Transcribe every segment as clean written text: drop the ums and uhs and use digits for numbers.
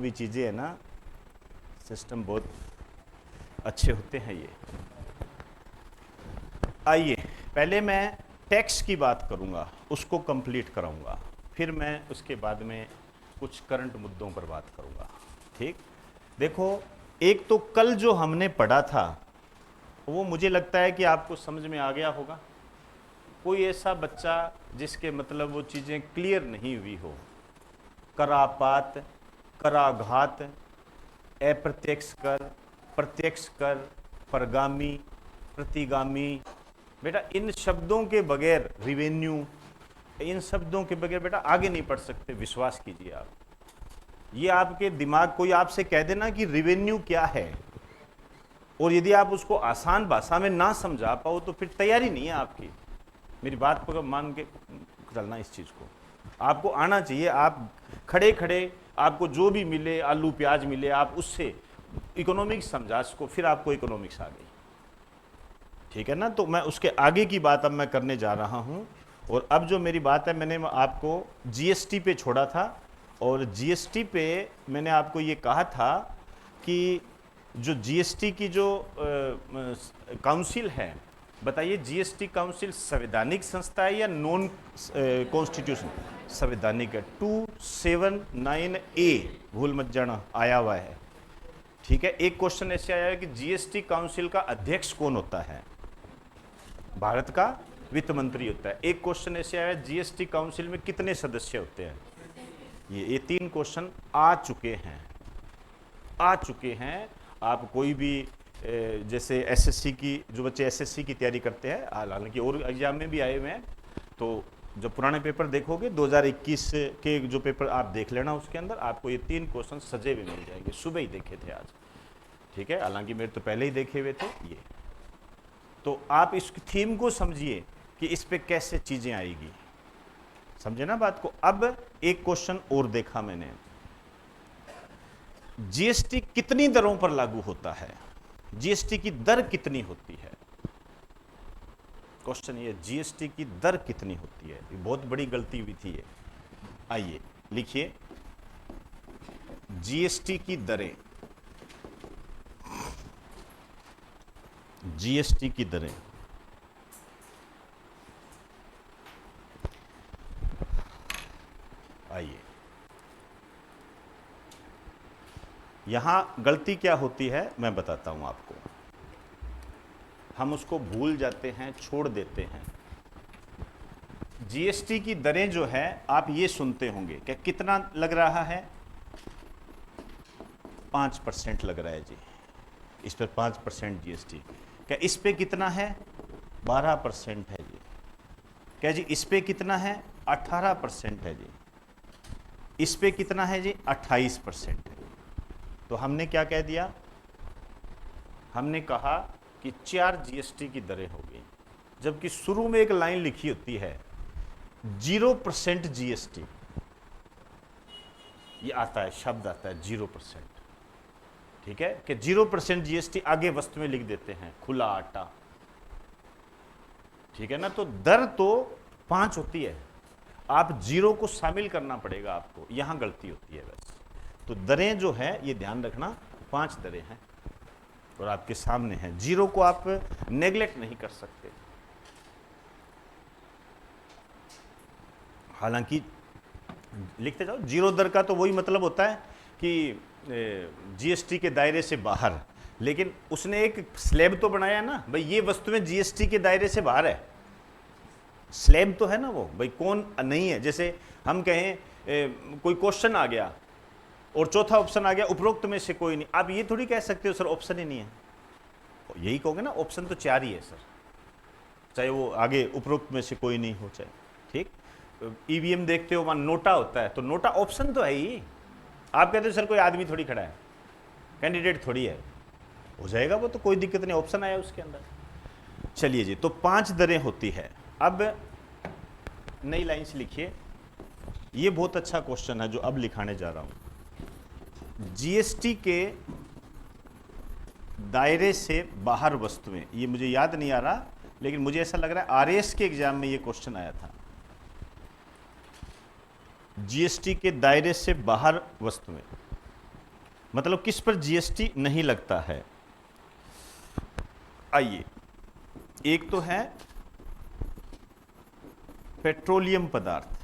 भी चीज़ें है ना, सिस्टम बहुत अच्छे होते हैं ये। आइए पहले मैं टैक्स की बात करूंगा, उसको कंप्लीट कराऊंगा, फिर मैं उसके बाद में कुछ करंट मुद्दों पर बात करूंगा। ठीक, देखो, एक तो कल जो हमने पढ़ा था वो मुझे लगता है कि आपको समझ में आ गया होगा। कोई ऐसा बच्चा जिसके मतलब वो चीज़ें क्लियर नहीं हुई हो, करापात, कराघात, अप्रत्यक्ष कर, प्रत्यक्ष कर, परगामी, प्रतिगामी, बेटा इन शब्दों के बगैर, रिवेन्यू, इन शब्दों के बगैर बेटा आगे नहीं बढ़ सकते, विश्वास कीजिए आप। ये आपके दिमाग, कोई आपसे कह देना कि रिवेन्यू क्या है, और यदि आप उसको आसान भाषा में ना समझा पाओ तो फिर तैयारी नहीं है आपकी। मेरी बात को मान के चलना, इस चीज़ को आपको आना चाहिए। आप खड़े खड़े आपको जो भी मिले, आलू प्याज मिले, आप उससे इकोनॉमिक्स समझा इसको, फिर आपको इकोनॉमिक्स आ गई। ठीक है ना, तो मैं उसके आगे की बात अब मैं करने जा रहा हूं। और अब जो मेरी बात है, मैंने आपको जीएसटी पे छोड़ा था, और जीएसटी पे मैंने आपको ये कहा था कि जो जीएसटी की जो काउंसिल है, बताइए जीएसटी काउंसिल संवैधानिक संस्था है या नॉन कॉन्स्टिट्यूशन? संवैधानिक है। 279A, भूल मत जाना, आया हुआ है। ठीक है, एक क्वेश्चन ऐसे आया है कि जीएसटी काउंसिल का अध्यक्ष कौन होता है? भारत का वित्त मंत्री होता है। एक क्वेश्चन ऐसे आया है, जीएसटी काउंसिल में कितने सदस्य होते हैं? ये 3 क्वेश्चन आ चुके हैं। आप कोई भी जैसे एसएससी की, जो बच्चे एसएससी की तैयारी करते हैं, हालांकि और एग्जाम में भी आए हुए हैं, तो जब पुराने पेपर देखोगे 2021 के जो पेपर आप देख लेना, उसके अंदर आपको ये 3 क्वेश्चन सजे हुए मिल जाएंगे। सुबह ही देखे थे आज, ठीक है, हालांकि मेरे तो पहले ही देखे हुए थे ये। तो आप इस थीम को समझिए कि इस पे कैसे चीजें आएगी, समझे ना बात को। अब एक क्वेश्चन और देखा मैंने, जीएसटी कितनी दरों पर लागू होता है? जीएसटी की दर कितनी होती है? क्वेश्चन ये, जीएसटी की दर कितनी होती है? ये बहुत बड़ी गलती हुई थी ये। आइए लिखिए, जीएसटी की दरें, जीएसटी की दरें। आइए, यहां गलती क्या होती है मैं बताता हूं आपको। हम उसको भूल जाते हैं, छोड़ देते हैं। जीएसटी की दरें जो है, आप ये सुनते होंगे क्या, कितना लग रहा है? 5% लग रहा है जी, इस पर 5% जीएसटी। क्या इस पे कितना है? 12% है जी। क्या जी इस पे कितना है? 18% है जी। इस पे कितना है जी? 28% है। तो हमने क्या कह दिया? हमने कहा कि 4 जीएसटी की दरें होगी, जबकि शुरू में एक लाइन लिखी होती है 0% जीएसटी। ये आता है, शब्द आता है 0%। ठीक है, कि 0% जीएसटी आगे वस्तु में लिख देते हैं, खुला आटा। ठीक है ना, तो दर तो 5 होती है, आप 0 को शामिल करना पड़ेगा आपको, यहां गलती होती है बस। तो दरें जो है ये ध्यान रखना, 5 दरें हैं और आपके सामने है, 0 को आप नेग्लेक्ट नहीं कर सकते। हालांकि लिखते जाओ, 0 दर का तो वही मतलब होता है कि जीएसटी के दायरे से बाहर, लेकिन उसने एक स्लैब तो बनाया ना भाई, ये वस्तुएं जीएसटी के दायरे से बाहर है, स्लैब तो है ना वो भाई, कौन नहीं है। जैसे हम कहें कोई क्वेश्चन आ गया और चौथा ऑप्शन आ गया, उपरोक्त में से कोई नहीं, आप ये थोड़ी कह सकते हो सर ऑप्शन ही नहीं है, यही कहोगे ना, ऑप्शन तो 4 ही है सर, चाहे वो आगे उपरोक्त में से कोई नहीं हो चाहे। ठीक, ईवीएम देखते हो, वहां नोटा होता है, तो नोटा ऑप्शन तो है ही। आप कहते हो सर कोई आदमी थोड़ी खड़ा है, कैंडिडेट थोड़ी है, हो जाएगा वो तो, कोई दिक्कत नहीं, ऑप्शन आया उसके अंदर। चलिए जी, तो 5 दरें होती है। अब नई लाइन से लिखिए, ये बहुत अच्छा क्वेश्चन है जो अब लिखाने जा रहा हूं। जीएसटी के दायरे से बाहर वस्तुएं, ये मुझे याद नहीं आ रहा, लेकिन मुझे ऐसा लग रहा है आरएएस के एग्जाम में ये क्वेश्चन आया था। जीएसटी के दायरे से बाहर वस्तुएं, मतलब किस पर जीएसटी नहीं लगता है। आइए, एक तो है पेट्रोलियम पदार्थ,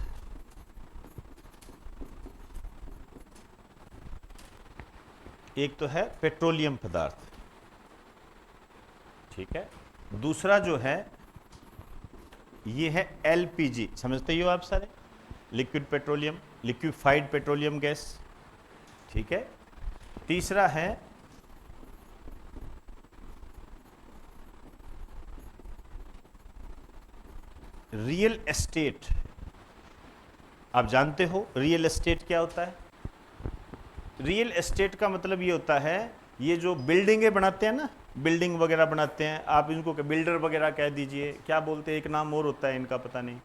एक तो है पेट्रोलियम पदार्थ, ठीक है। दूसरा जो है ये है एलपीजी, समझते ही हो आप सारे, liquid petroleum, liquefied petroleum gas, ठीक है। तीसरा है रियल एस्टेट। आप जानते हो रियल एस्टेट क्या होता है? रियल एस्टेट का मतलब ये होता है, ये जो बिल्डिंगें बनाते हैं ना, बिल्डिंग वगैरह बनाते हैं, आप इनको बिल्डर वगैरह कह दीजिए, क्या बोलते हैं, एक नाम और होता है इनका, पता नहीं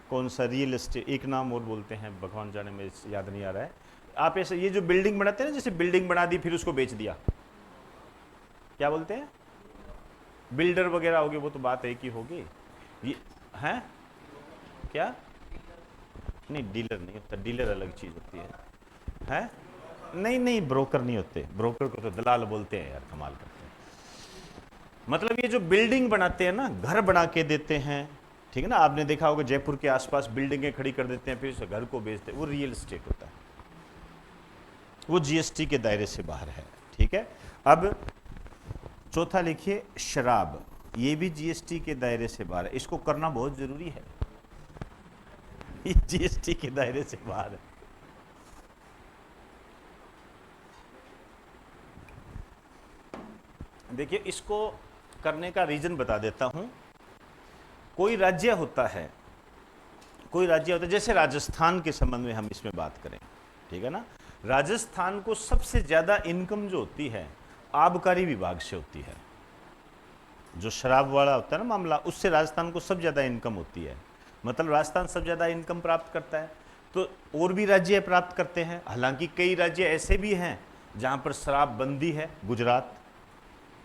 कौन सा, रियल एस्टेट एक नाम और बोलते हैं, भगवान जाने में याद नहीं आ रहा है। आप ऐसे ये जो बिल्डिंग बनाते हैं ना, जैसे बिल्डिंग बना दी फिर उसको बेच दिया, क्या बोलते हैं? बिल्डर वगैरह होगी, वो तो बात एक ही होगी। ये हैं क्या? नहीं, डीलर नहीं होता, डीलर अलग चीज़ होती है? नहीं नहीं, ब्रोकर नहीं होते, ब्रोकर को तो दलाल बोलते हैं यार, कमाल करते हैं। मतलब ये जो बिल्डिंग बनाते हैं ना, घर बना के देते हैं, ठीक है ना, आपने देखा होगा जयपुर के आसपास बिल्डिंगें खड़ी कर देते हैं, फिर उस घर को बेचते हैं, वो रियल एस्टेट होता है, वो जीएसटी के दायरे से बाहर है, ठीक है। अब चौथा लिखिए शराब, ये भी जीएसटी के दायरे से बाहर है, इसको करना बहुत जरूरी है, ये जीएसटी के दायरे से बाहर है। देखिए, इसको करने का रीजन बता देता हूं। कोई राज्य होता है, कोई राज्य होता है, जैसे राजस्थान के संबंध में हम इसमें बात करें, ठीक है ना, राजस्थान को सबसे ज्यादा इनकम जो होती है आबकारी विभाग से होती है, जो शराब वाला होता है ना मामला, उससे राजस्थान को सबसे ज्यादा इनकम होती है, मतलब राजस्थान सबसे ज्यादा इनकम प्राप्त करता है। तो और भी राज्य प्राप्त करते हैं, हालांकि कई राज्य ऐसे भी हैं जहां पर शराब बंदी है, गुजरात,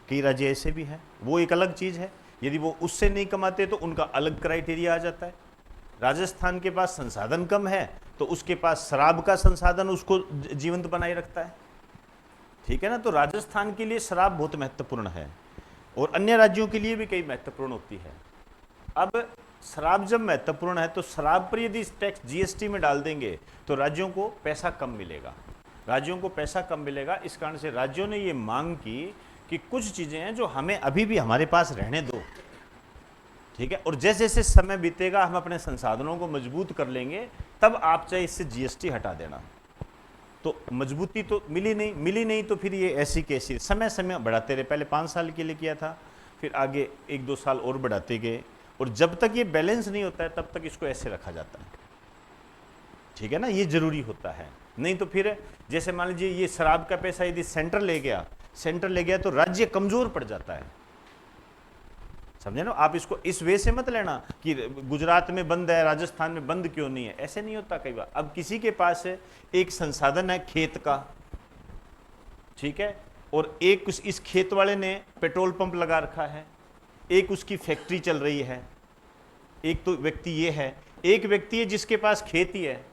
कई राज्य ऐसे भी हैं, वो एक अलग चीज़ है, यदि वो उससे नहीं कमाते तो उनका अलग क्राइटेरिया आ जाता है। राजस्थान के पास संसाधन कम है तो उसके पास शराब का संसाधन उसको जीवंत बनाए रखता है, ठीक है ना। तो राजस्थान के लिए शराब बहुत महत्वपूर्ण है और अन्य राज्यों के लिए भी कई महत्वपूर्ण होती है। अब शराब जब महत्वपूर्ण है तो शराब पर यदि टैक्स जीएसटी में डाल देंगे तो राज्यों को पैसा कम मिलेगा, राज्यों को पैसा कम मिलेगा। इस कारण से राज्यों ने ये मांग की कि कुछ चीजें हैं जो हमें अभी भी हमारे पास रहने दो, ठीक है, और जैसे जैसे समय बीतेगा हम अपने संसाधनों को मजबूत कर लेंगे, तब आप चाहे इससे जीएसटी हटा देना। तो मजबूती तो मिली नहीं तो फिर ये ऐसी कैसी समय समय बढ़ाते रहे, पहले 5 साल के लिए किया था, फिर आगे 1-2 साल और बढ़ाते गए, और जब तक ये बैलेंस नहीं होता है तब तक इसको ऐसे रखा जाता है, ठीक है ना, ये जरूरी होता है। नहीं तो फिर जैसे मान लीजिए ये शराब का पैसा यदि सेंटर ले गया तो राज्य कमजोर पड़ जाता है, समझे ना। आप इसको इस वे से मत लेना कि गुजरात में बंद है, राजस्थान में बंद क्यों नहीं है, ऐसे नहीं होता कई बार। अब किसी के पास एक संसाधन है खेत का, ठीक है, और एक इस खेत वाले ने पेट्रोल पंप लगा रखा है, एक उसकी फैक्ट्री चल रही है, एक तो व्यक्ति ये है, एक व्यक्ति है जिसके पास खेत ही है,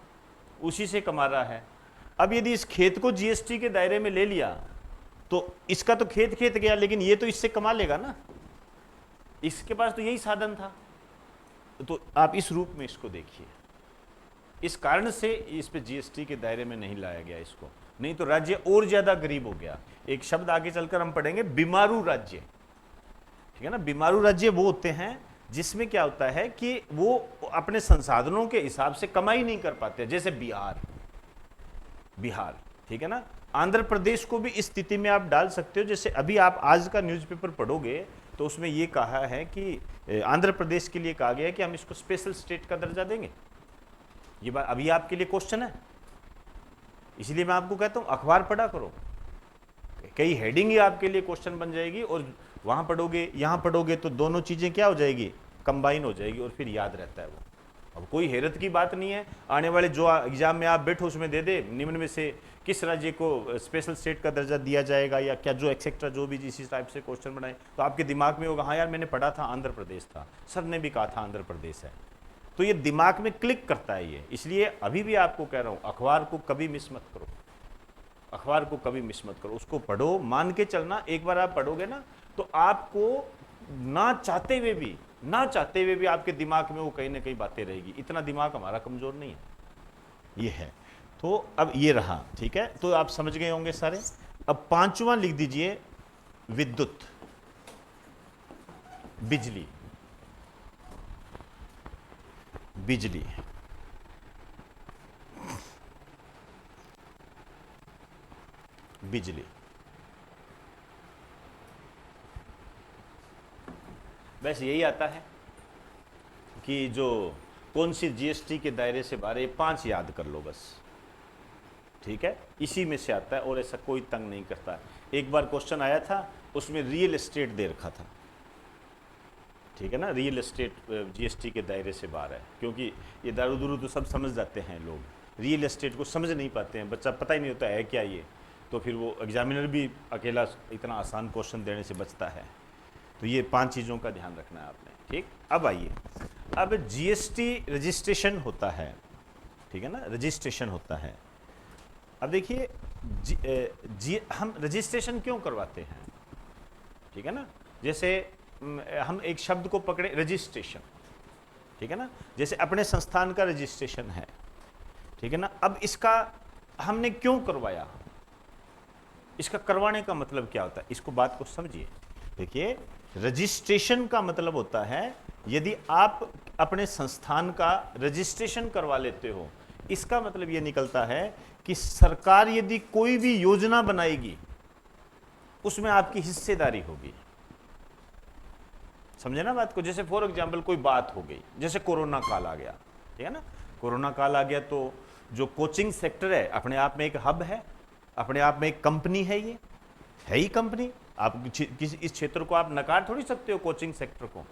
उसी से कमा रहा है। अब यदि इस खेत को जीएसटी के दायरे में ले लिया तो इसका तो खेत गया, लेकिन ये तो इससे कमा लेगा ना, इसके पास तो यही साधन था। तो आप इस रूप में इसको देखिए, इस कारण से इस पे जीएसटी के दायरे में नहीं लाया गया इसको, नहीं तो राज्य और ज्यादा गरीब हो गया। एक शब्द आगे चलकर हम पढ़ेंगे, बीमारू राज्य, ठीक है ना। बीमारू राज्य वो होते हैं जिसमें क्या होता है कि वो अपने संसाधनों के हिसाब से कमाई नहीं कर पाते, जैसे बिहार, ठीक है ना। आंध्र प्रदेश को भी इस स्थिति में आप डाल सकते हो, जैसे अभी आप आज का न्यूज़पेपर पढ़ोगे तो उसमें ये कहा है कि आंध्र प्रदेश के लिए कहा गया है कि हम इसको स्पेशल स्टेट का दर्जा देंगे। ये बात अभी आपके लिए क्वेश्चन है, इसलिए मैं आपको कहता हूं अखबार पढ़ा करो, कई हेडिंग ही आपके लिए क्वेश्चन बन जाएगी, और वहां पढ़ोगे यहां पढ़ोगे तो दोनों चीजें क्या हो जाएगी, कंबाइन हो जाएगी, और फिर याद रहता है वो। अब कोई हैरत की बात नहीं है, आने वाले जो एग्जाम में आप बैठो उसमें दे दे निम्न में से किस राज्य को स्पेशल स्टेट का दर्जा दिया जाएगा, या क्या जो एक्सेट्रा जो भी इसी टाइप से क्वेश्चन बनाए तो आपके दिमाग में होगा हाँ यार मैंने पढ़ा था आंध्र प्रदेश था, सर ने भी कहा था आंध्र प्रदेश है, तो ये दिमाग में क्लिक करता है ये। इसलिए अभी भी आपको कह रहा हूं अखबार को कभी मिस मत करो, अखबार को कभी मिस मत करो, उसको पढ़ो, मान के चलना एक बार आप पढ़ोगे ना तो आपको ना चाहते हुए भी, ना चाहते हुए भी आपके दिमाग में वो कहीं ना कहीं बातें रहेगी। इतना दिमाग हमारा कमजोर नहीं है, ये है। तो अब ये रहा, ठीक है, तो आप समझ गए होंगे सारे। अब पांचवां लिख दीजिए, विद्युत, बिजली, बिजली। बिजली बस यही आता है कि जो कौन सी जीएसटी के दायरे से बाहर, ये 5 याद कर लो बस, ठीक है, इसी में से आता है और ऐसा कोई तंग नहीं करता। एक बार क्वेश्चन आया था, उसमें रियल एस्टेट दे रखा था, ठीक है ना, रियल एस्टेट जीएसटी के दायरे से बाहर है, क्योंकि ये दारू तो सब समझ जाते हैं लोग, रियल एस्टेट को समझ नहीं पाते हैं, बच्चा पता ही नहीं होता है क्या ये, तो फिर वो एग्जामिनर भी अकेला इतना आसान क्वेश्चन देने से बचता है। तो ये 5 चीज़ों का ध्यान रखना है आपने, ठीक। अब आइए, अब जीएसटी रजिस्ट्रेशन होता है, ठीक है ना, रजिस्ट्रेशन होता है। अब देखिए हम रजिस्ट्रेशन क्यों करवाते हैं, ठीक है ना, जैसे हम एक शब्द को पकड़े, रजिस्ट्रेशन, ठीक है ना, जैसे अपने संस्थान का रजिस्ट्रेशन है, ठीक है ना। अब इसका हमने क्यों करवाया, इसका करवाने का मतलब क्या होता है, इसको बात को समझिए। देखिए, रजिस्ट्रेशन का मतलब होता है, यदि आप अपने संस्थान का रजिस्ट्रेशन करवा लेते हो, इसका मतलब यह निकलता है कि सरकार यदि कोई भी योजना बनाएगी उसमें आपकी हिस्सेदारी होगी। समझे ना बात को। जैसे फॉर एग्जाम्पल कोई बात हो गई, जैसे कोरोना काल आ गया, ठीक है ना, कोरोना काल आ गया तो जो कोचिंग सेक्टर है अपने आप में एक हब है, अपने आप में एक कंपनी है, ये है ही कंपनी। आप किसी इस क्षेत्र को आप नकार थोड़ी सकते हो, कोचिंग सेक्टर को,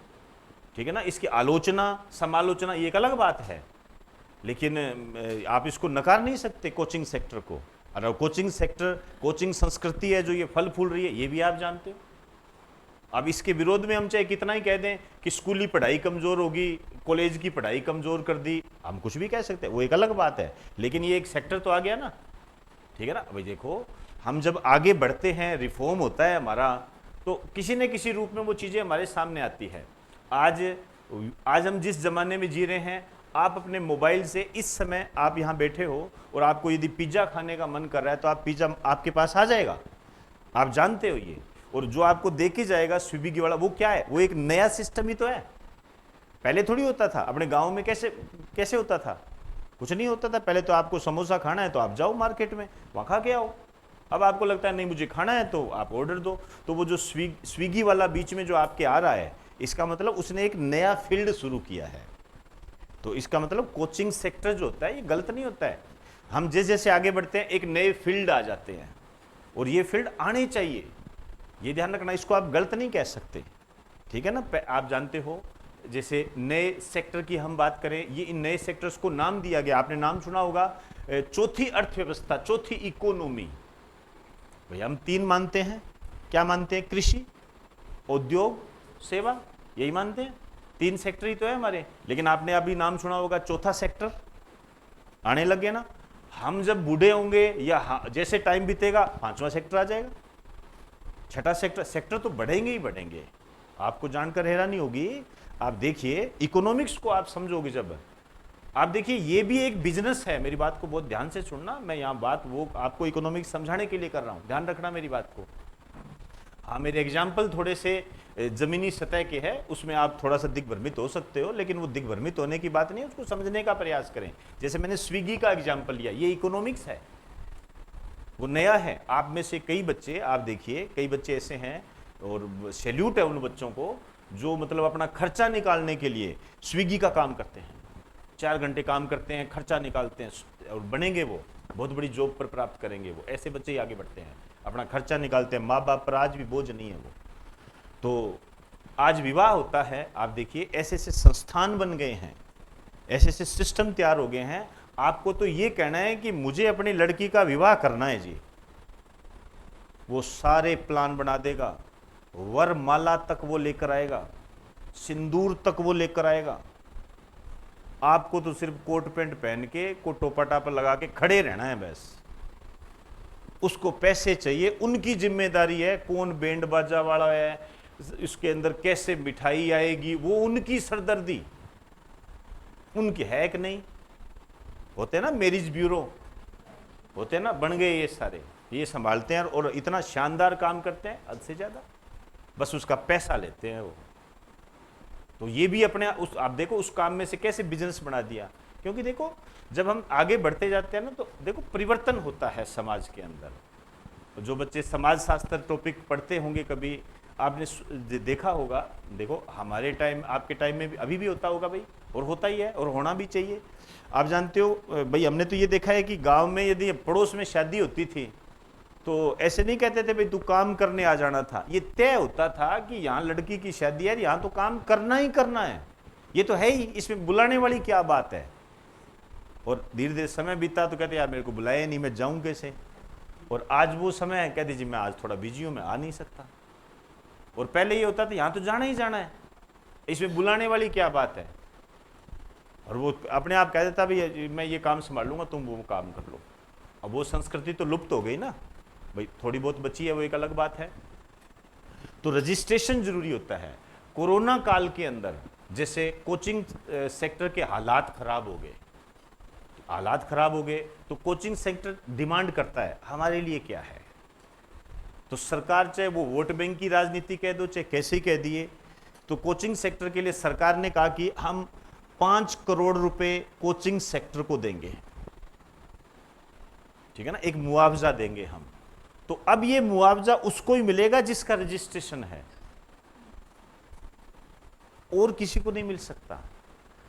ठीक है ना। इसकी आलोचना समालोचना ये एक अलग बात है, लेकिन आप इसको नकार नहीं सकते कोचिंग सेक्टर को। और कोचिंग सेक्टर, कोचिंग संस्कृति है जो ये फल फूल रही है, ये भी आप जानते हो। अब इसके विरोध में हम चाहे कितना ही कह दें कि स्कूली पढ़ाई कमजोर होगी, कॉलेज की पढ़ाई कमजोर कर दी, हम कुछ भी कह सकते हैं, वो एक अलग बात है, लेकिन ये एक सेक्टर तो आ गया ना, ठीक है ना। भाई देखो, हम जब आगे बढ़ते हैं, रिफॉर्म होता है हमारा, तो किसी न किसी रूप में वो चीज़ें हमारे सामने आती है। आज हम जिस ज़माने में जी रहे हैं, आप अपने मोबाइल से इस समय आप यहाँ बैठे हो और आपको यदि पिज़्ज़ा खाने का मन कर रहा है तो आप पिज़्ज़ा आपके पास आ जाएगा, आप जानते हो ये। और जो आपको दे के जाएगा स्विगी वाला, वो क्या है, वो एक नया सिस्टम ही तो है। पहले थोड़ी होता था, अपने गाँव में कैसे होता था, कुछ नहीं होता था। पहले तो आपको समोसा खाना है तो आप जाओ मार्केट में, वहाँ खा के आओ। अब आपको लगता है नहीं मुझे खाना है तो आप ऑर्डर दो। तो वो जो स्विगी वाला बीच में जो आपके आ रहा है, इसका मतलब उसने एक नया फील्ड शुरू किया है। तो इसका मतलब कोचिंग सेक्टर जो होता है ये गलत नहीं होता है। हम जैसे जैसे आगे बढ़ते हैं एक नए फील्ड आ जाते हैं, और ये फील्ड आने चाहिए, ये ध्यान रखना, इसको आप गलत नहीं कह सकते, ठीक है ना। आप जानते हो जैसे नए सेक्टर की हम बात करें, ये इन नए सेक्टर्स को नाम दिया गया, आपने नाम सुना होगा, चौथी अर्थव्यवस्था, चौथी इकोनॉमी। भाई हम 3 मानते हैं, क्या मानते हैं, कृषि, उद्योग, सेवा, यही मानते हैं, 3 सेक्टर ही तो है हमारे। लेकिन आपने अभी नाम सुना होगा चौथा सेक्टर आने लगे ना। हम जब बूढ़े होंगे या जैसे टाइम बीतेगा 5वां सेक्टर आ जाएगा, 6ठा सेक्टर तो बढ़ेंगे ही बढ़ेंगे। आपको जानकर हैरानी होगी, आप देखिए इकोनॉमिक्स को आप समझोगे जब, आप देखिए ये भी एक बिजनेस है। मेरी बात को बहुत ध्यान से सुनना, मैं यहाँ बात वो आपको इकोनॉमिक्स समझाने के लिए कर रहा हूँ, ध्यान रखना मेरी बात को। हाँ, मेरे एग्जाम्पल थोड़े से जमीनी सतह के हैं, उसमें आप थोड़ा सा दिग्भ्रमित हो सकते हो, लेकिन वो दिग्भ्रमित होने की बात नहीं है, उसको समझने का प्रयास करें। जैसे मैंने स्विगी का एग्जाम्पल लिया, ये इकोनॉमिक्स है, वो नया है। आप में से कई बच्चे, आप देखिए कई बच्चे ऐसे हैं, और सैल्यूट है उन बच्चों को जो मतलब अपना खर्चा निकालने के लिए स्विगी का काम करते हैं, 4 घंटे काम करते हैं, खर्चा निकालते हैं, और बनेंगे वो बहुत बड़ी जॉब पर प्राप्त करेंगे। वो ऐसे बच्चे ही आगे बढ़ते हैं, अपना खर्चा निकालते हैं, माँ बाप पर आज भी बोझ नहीं है वो। तो आज विवाह होता है, आप देखिए ऐसे ऐसे संस्थान बन गए हैं, ऐसे ऐसे सिस्टम तैयार हो गए हैं। आपको तो ये कहना है कि मुझे अपनी लड़की का विवाह करना है जी, वो सारे प्लान बना देगा, वरमाला तक वो लेकर आएगा, सिंदूर तक वो लेकर आएगा। आपको तो सिर्फ कोट पैंट पहन के, को टोपा टापा लगा के खड़े रहना है बस। उसको पैसे चाहिए, उनकी जिम्मेदारी है कौन बैंड बाजा वाला है, इसके अंदर कैसे मिठाई आएगी, वो उनकी सरदर्दी, उनकी है कि नहीं। होते ना मैरिज ब्यूरो, होते ना, बन गए ये सारे, ये संभालते हैं और इतना शानदार काम करते हैं हद से ज्यादा, बस उसका पैसा लेते हैं वो। तो ये भी अपने उस, आप देखो उस काम में से कैसे बिजनेस बना दिया। क्योंकि देखो जब हम आगे बढ़ते जाते हैं ना, तो देखो परिवर्तन होता है समाज के अंदर। जो बच्चे समाज शास्त्र टॉपिक पढ़ते होंगे कभी, आपने देखा होगा, देखो हमारे टाइम आपके टाइम में भी अभी भी होता होगा भाई, और होता ही है और होना भी चाहिए। आप जानते हो भाई, हमने तो ये देखा है कि गांव में यदि पड़ोस में शादी होती थी तो ऐसे नहीं कहते थे भाई तू काम करने आ जाना था, ये तय होता था कि यहाँ लड़की की शादी है, यहाँ तो काम करना ही करना है, ये तो है ही, इसमें बुलाने वाली क्या बात है। और धीरे धीरे समय बीता तो कहते यार मेरे को बुलाया नहीं, मैं जाऊं कैसे। और आज वो समय है, कहते जी मैं आज थोड़ा बिजी हूं, मैं आ नहीं सकता। और पहले ये होता था यहाँ तो जाना ही जाना है, इसमें बुलाने वाली क्या बात है। और वो अपने आप कह देता भाई मैं ये काम संभाल लूंगा, तुम वो काम कर लो। अब वो संस्कृति तो लुप्त हो गई ना भाई, थोड़ी बहुत बची है वो एक अलग बात है। तो रजिस्ट्रेशन जरूरी होता है। कोरोना काल के अंदर जैसे कोचिंग सेक्टर के हालात खराब हो गए, तो कोचिंग सेक्टर डिमांड करता है हमारे लिए क्या है। तो सरकार चाहे वो वोट बैंक की राजनीति कह दो चाहे कैसे कह दिए, तो कोचिंग सेक्टर के लिए सरकार ने कहा कि हम 5 करोड़ रुपए कोचिंग सेक्टर को देंगे, ठीक है ना, एक मुआवजा देंगे हम। तो अब ये मुआवजा उसको ही मिलेगा जिसका रजिस्ट्रेशन है, और किसी को नहीं मिल सकता।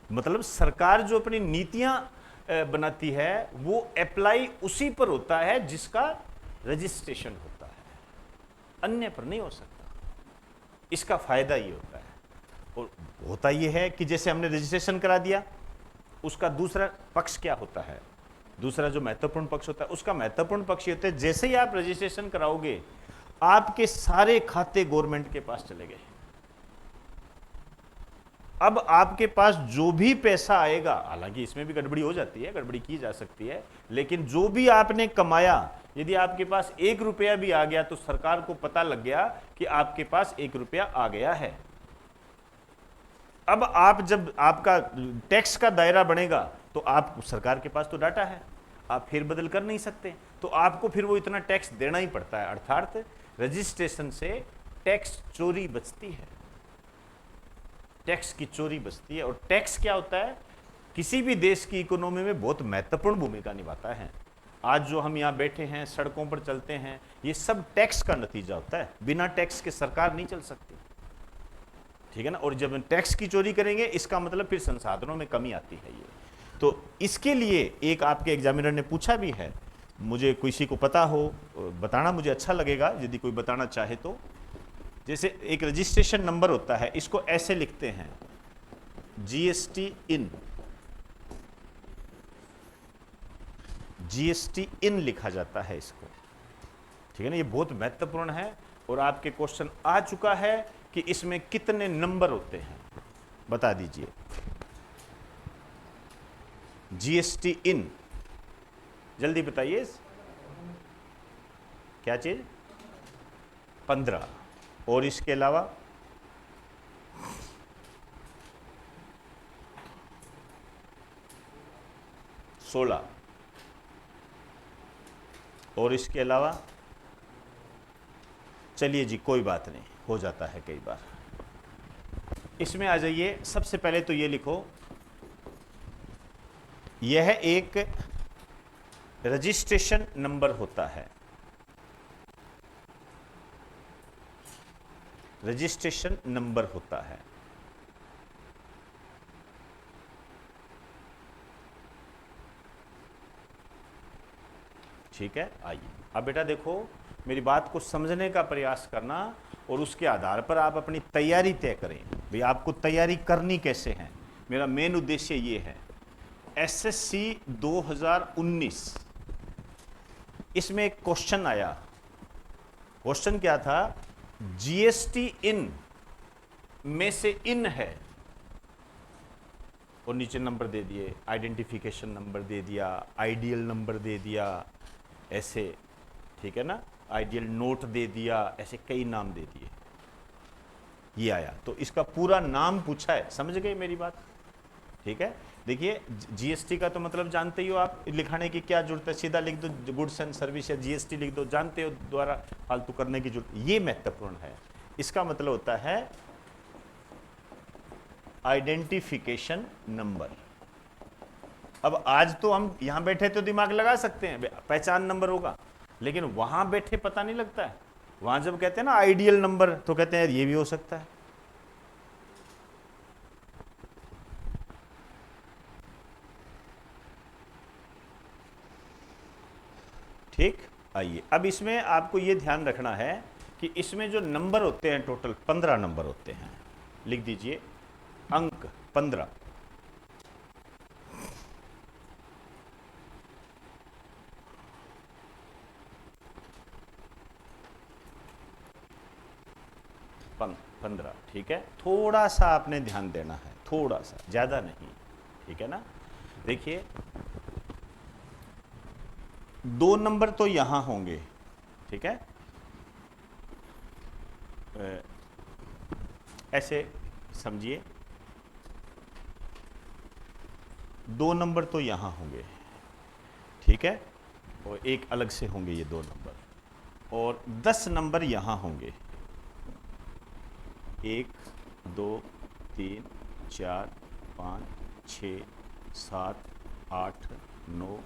मतलब सरकार जो अपनी नीतियां बनाती है वो अप्लाई उसी पर होता है जिसका रजिस्ट्रेशन होता है, अन्य पर नहीं हो सकता। इसका फायदा ये होता है। और होता ये है कि जैसे हमने रजिस्ट्रेशन करा दिया, उसका दूसरा पक्ष क्या होता है, दूसरा जो महत्वपूर्ण पक्ष होता है, उसका महत्वपूर्ण पक्ष ये होता है जैसे ही आप रजिस्ट्रेशन कराओगे आपके सारे खाते गवर्नमेंट के पास चले गए। अब आपके पास जो भी पैसा आएगा, हालांकि इसमें भी गड़बड़ी हो जाती है, गड़बड़ी की जा सकती है, लेकिन जो भी आपने कमाया, यदि आपके पास 1 रुपया भी आ गया तो सरकार को पता लग गया कि आपके पास 1 रुपया आ गया है। अब आप जब आपका टैक्स का दायरा बनेगा तो आप, सरकार के पास तो डाटा है, आप फिर बदल कर नहीं सकते, तो आपको फिर वो इतना टैक्स देना ही पड़ता है। अर्थात रजिस्ट्रेशन से टैक्स चोरी बचती है, टैक्स की चोरी बचती है। और टैक्स क्या होता है, किसी भी देश की इकोनॉमी में बहुत महत्वपूर्ण भूमिका निभाता है। आज जो हम यहाँ बैठे हैं, सड़कों पर चलते हैं, ये सब टैक्स का नतीजा होता है। बिना टैक्स के सरकार नहीं चल सकती, ठीक है ना। और जब टैक्स की चोरी करेंगे इसका मतलब फिर संसाधनों में कमी आती है। ये तो इसके लिए एक आपके एग्जामिनर ने पूछा भी है, मुझे किसी को पता हो बताना, मुझे अच्छा लगेगा यदि कोई बताना चाहे तो। जैसे एक रजिस्ट्रेशन नंबर होता है, इसको ऐसे लिखते हैं जीएसटी इन, जीएसटी इन लिखा जाता है इसको, ठीक है ना। ये बहुत महत्वपूर्ण है और आपके क्वेश्चन आ चुका है कि इसमें कितने नंबर होते हैं, बता दीजिए। जीएसटी इन, जल्दी बताइए, क्या चीज? 15, और इसके अलावा 16, और इसके अलावा, चलिए जी कोई बात नहीं, हो जाता है कई बार। इसमें आ जाइए, सबसे पहले तो ये लिखो, यह एक रजिस्ट्रेशन नंबर होता है, रजिस्ट्रेशन नंबर होता है। ठीक है, आइए अब बेटा देखो, मेरी बात को समझने का प्रयास करना और उसके आधार पर आप अपनी तैयारी तय करें। भाई आपको तैयारी करनी कैसे है, मेरा मेन उद्देश्य ये है। एसएससी 2019, इसमें एक क्वेश्चन आया। क्वेश्चन क्या था? जीएसटी इन में से इन है, और नीचे नंबर दे दिए, आइडेंटिफिकेशन नंबर दे दिया, आइडियल नंबर दे दिया, ऐसे ठीक है ना, आइडियल नोट दे दिया, ऐसे कई नाम दे दिए, ये आया। तो इसका पूरा नाम पूछा है, समझ गए मेरी बात? ठीक है, देखिए जीएसटी का तो मतलब जानते ही हो आप, लिखाने की क्या जरूरत है, सीधा लिख दो गुड्स एंड सर्विस या जीएसटी लिख दो, जानते हो, द्वारा फालतू करने की जरूरत, ये महत्वपूर्ण है। इसका मतलब होता है आइडेंटिफिकेशन नंबर। अब आज तो हम यहां बैठे तो दिमाग लगा सकते हैं, पहचान नंबर होगा, लेकिन वहां बैठे पता नहीं लगता है। वहां जब कहते हैं ना आइडियल नंबर, तो कहते हैं यार ये भी हो सकता है। ठीक, आइए अब इसमें आपको ये ध्यान रखना है कि इसमें जो नंबर होते हैं टोटल 15 नंबर होते हैं, लिख दीजिए अंक 15। पं 15, ठीक है, थोड़ा सा आपने ध्यान देना है, थोड़ा सा, ज्यादा नहीं, ठीक है ना। देखिए 2 नंबर तो यहां होंगे, ठीक है, ऐसे समझिए, 2 नंबर तो यहां होंगे, ठीक है, और एक अलग से होंगे ये 2 नंबर, और 10 नंबर यहां होंगे, 1 2 3 4 5 6 7 8 9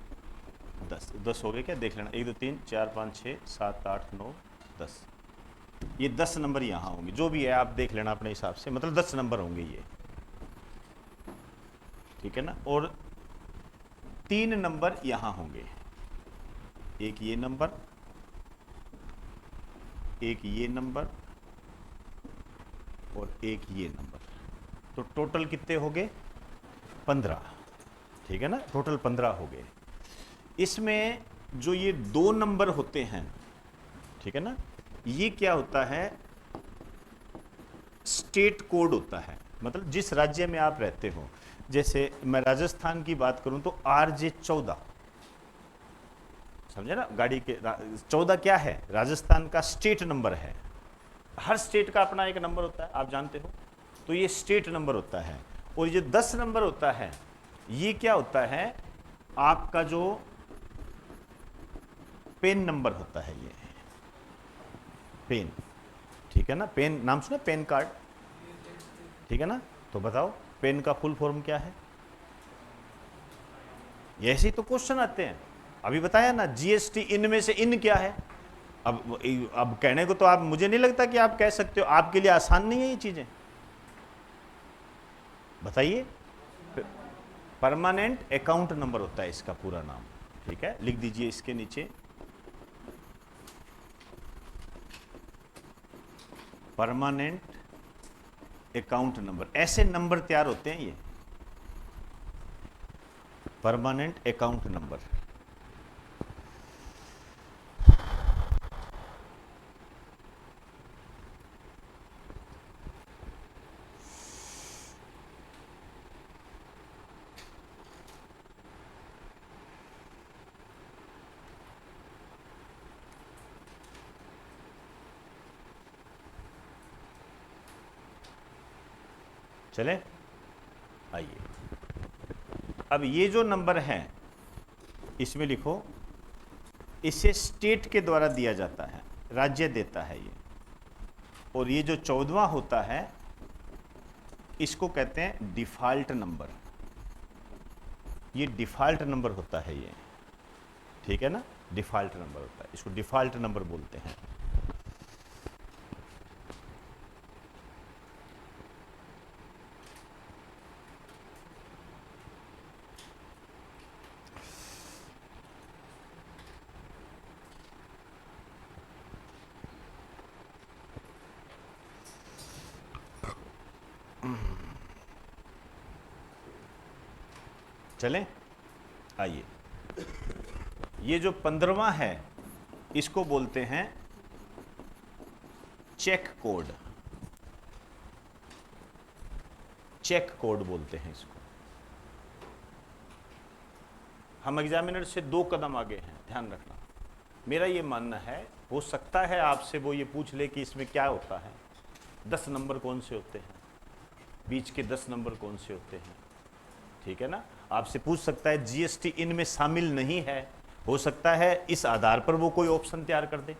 10, 10 हो गए क्या, देख लेना, 1 2 3 4 5 6 7 8 9 10, ये 10 नंबर यहाँ होंगे, जो भी है आप देख लेना अपने हिसाब से, मतलब 10 नंबर होंगे ये, ठीक है ना। और 3 नंबर यहाँ होंगे, एक ये नंबर, एक ये नंबर, और एक ये नंबर, तो टोटल कितने हो गए 15, ठीक है ना, टोटल 15 हो गए। इसमें जो ये 2 नंबर होते हैं, ठीक है ना, ये क्या होता है, स्टेट कोड होता है, मतलब जिस राज्य में आप रहते हो। जैसे मैं राजस्थान की बात करूं तो RJ14, समझे ना, गाड़ी के 14 क्या है, राजस्थान का स्टेट नंबर है, हर स्टेट का अपना एक नंबर होता है, आप जानते हो, तो ये स्टेट नंबर होता है। और ये 10 नंबर होता है, ये क्या होता है, आपका जो पेन नंबर होता है, ये पेन, ठीक है ना, पेन नाम सुना, पेन कार्ड, ठीक है ना, तो बताओ पेन का फुल फॉर्म क्या है, ऐसे ही तो क्वेश्चन आते हैं। अभी बताया ना जीएसटी, इनमें से इन क्या है, अब कहने को तो आप, मुझे नहीं लगता कि आप कह सकते हो, आपके लिए आसान नहीं है ये चीजें, बताइए। परमानेंट अकाउंट नंबर होता है इसका पूरा नाम, ठीक है, लिख दीजिए इसके नीचे, परमानेंट अकाउंट नंबर, ऐसे नंबर तैयार होते हैं ये, परमानेंट अकाउंट नंबर। चले, आइए अब ये जो नंबर है इसमें लिखो, इसे स्टेट के द्वारा दिया जाता है, राज्य देता है ये, और ये जो 14वां होता है इसको कहते हैं डिफॉल्ट नंबर, ये डिफॉल्ट नंबर होता है ये, ठीक है ना, डिफॉल्ट नंबर होता है, इसको डिफॉल्ट नंबर बोलते हैं। चलें, आइए, ये जो 15वां है इसको बोलते हैं चेक कोड, चेक कोड बोलते हैं इसको। हम एग्जामिनर से 2 कदम आगे हैं, ध्यान रखना, मेरा ये मानना है, हो सकता है आपसे वो ये पूछ ले कि इसमें क्या होता है, 10 नंबर कौन से होते हैं, बीच के 10 नंबर कौन से होते हैं, ठीक है ना। आपसे पूछ सकता है जीएसटी इनमें शामिल नहीं है, हो सकता है इस आधार पर वो कोई ऑप्शन तैयार कर दे,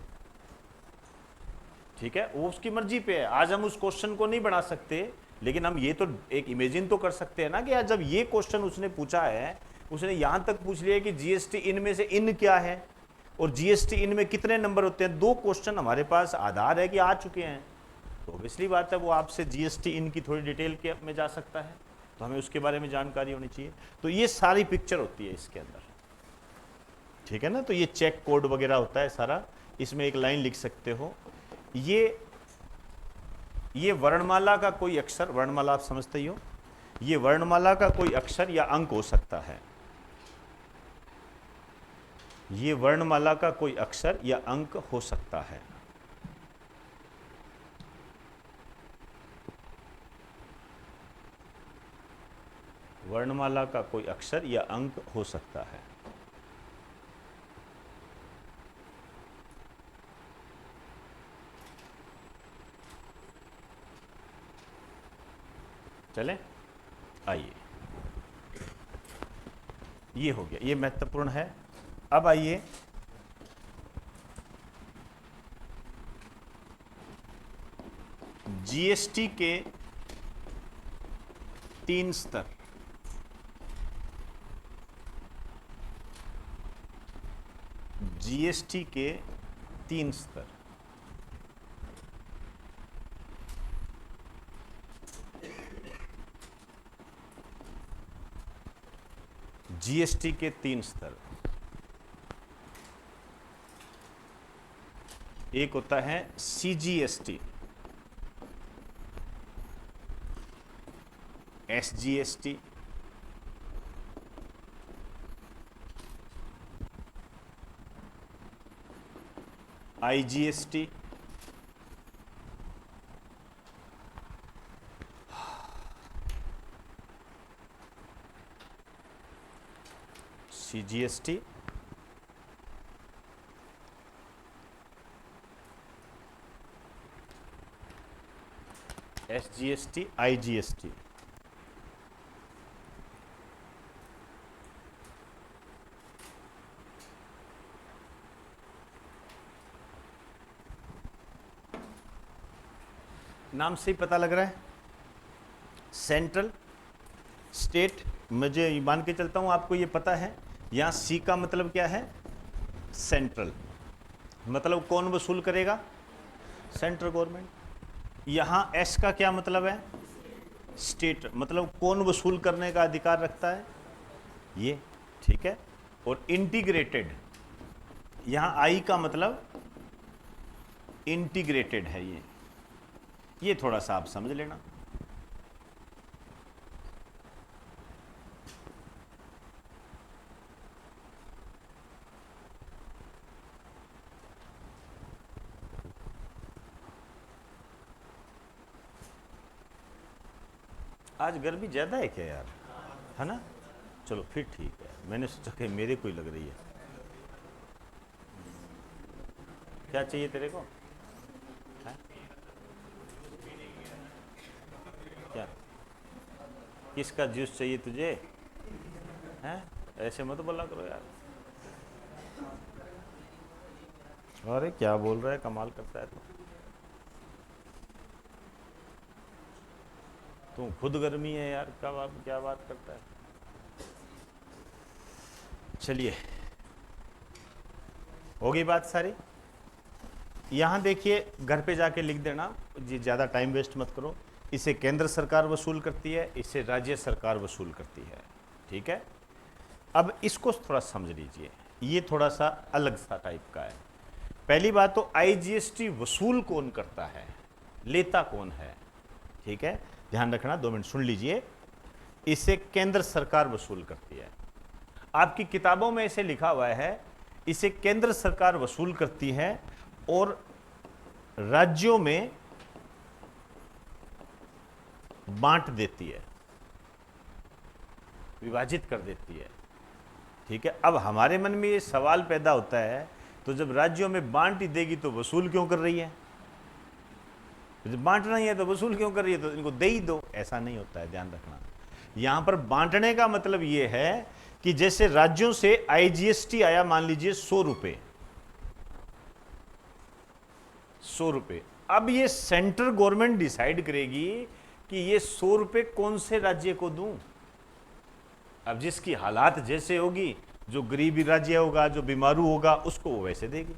ठीक है, वो उसकी मर्जी पे है। आज हम उस क्वेश्चन को नहीं बना सकते, लेकिन हम ये तो एक इमेजिन तो कर सकते हैं ना कि आज जब ये क्वेश्चन उसने पूछा है, उसने यहां तक पूछ लिया कि जीएसटी इनमें से इन क्या है और जीएसटी इनमें कितने नंबर होते हैं, 2 क्वेश्चन हमारे पास आधार है कि आ चुके हैं, तो ऑब्वियसली बात है वो आपसे जीएसटी इन की थोड़ी डिटेल के में जा सकता है, तो हमें उसके बारे में जानकारी होनी चाहिए। तो ये सारी पिक्चर होती है इसके अंदर, ठीक है ना। तो ये चेक कोड वगैरह होता है सारा, इसमें एक लाइन लिख सकते हो, ये वर्णमाला का कोई अक्षर, वर्णमाला आप समझते ही हो, ये वर्णमाला का कोई अक्षर या अंक हो सकता है, ये वर्णमाला का कोई अक्षर या अंक हो सकता है। वर्णमाला का कोई अक्षर या अंक हो सकता है। चलें, आइए, ये हो गया, ये महत्वपूर्ण है। अब आइए जीएसटी के 3 स्तर, जीएसटी के 3 स्तर। जीएसटी के 3 स्तर, एक होता है CGST, SGST, IGST, CGST, SGST, IGST. नाम से ही पता लग रहा है, सेंट्रल, स्टेट, मुझे मान के चलता हूं आपको ये पता है। यहां सी का मतलब क्या है, सेंट्रल, मतलब कौन वसूल करेगा, सेंट्रल गवर्नमेंट। यहां एस का क्या मतलब है, स्टेट, मतलब कौन वसूल करने का अधिकार रखता है, ये, ठीक है। और इंटीग्रेटेड, यहां आई का मतलब इंटीग्रेटेड है, ये थोड़ा सा आप समझ लेना। आज गर्मी ज़्यादा है क्या यार, है ना, चलो फिर ठीक है, मैंने सोचा कि मेरे को ही लग रही है। क्या चाहिए तेरे को, है? क्या, किसका जूस चाहिए तुझे, हैं? ऐसे मत बोला करो यार, अरे क्या बोल रहा है, कमाल करता है तू खुद गर्मी है यार, कब आप क्या बात करता है। चलिए, होगी बात सारी। यहां देखिए, घर पे जाके लिख देना, जी ज़्यादा टाइम वेस्ट मत करो। इसे केंद्र सरकार वसूल करती है, इसे राज्य सरकार वसूल करती है, ठीक है। अब इसको थोड़ा समझ लीजिए, ये थोड़ा सा अलग सा टाइप का है। पहली बात तो आईजीएसटी वसूल कौन करता है, लेता कौन है, ठीक है, ध्यान रखना, 2 मिनट सुन लीजिए। इसे केंद्र सरकार वसूल करती है, आपकी किताबों में इसे लिखा हुआ है, इसे केंद्र सरकार वसूल करती है और राज्यों में बांट देती है, विभाजित कर देती है, ठीक है। अब हमारे मन में ये सवाल पैदा होता है तो जब राज्यों में बांट ही देगी तो वसूल क्यों कर रही है? जब बांटना ही है तो वसूल क्यों कर रही है? तो इनको दे ही दो। ऐसा नहीं होता है, ध्यान रखना। यहां पर बांटने का मतलब यह है कि जैसे राज्यों से आईजीएसटी आया, मान लीजिए 100 रुपए, 100 रुपए। अब ये सेंट्रल गवर्नमेंट डिसाइड करेगी कि ये 100 रुपए कौन से राज्य को दूं। अब जिसकी हालात जैसे होगी, जो गरीबी राज्य होगा, जो बीमारू होगा, उसको वो वैसे देगी।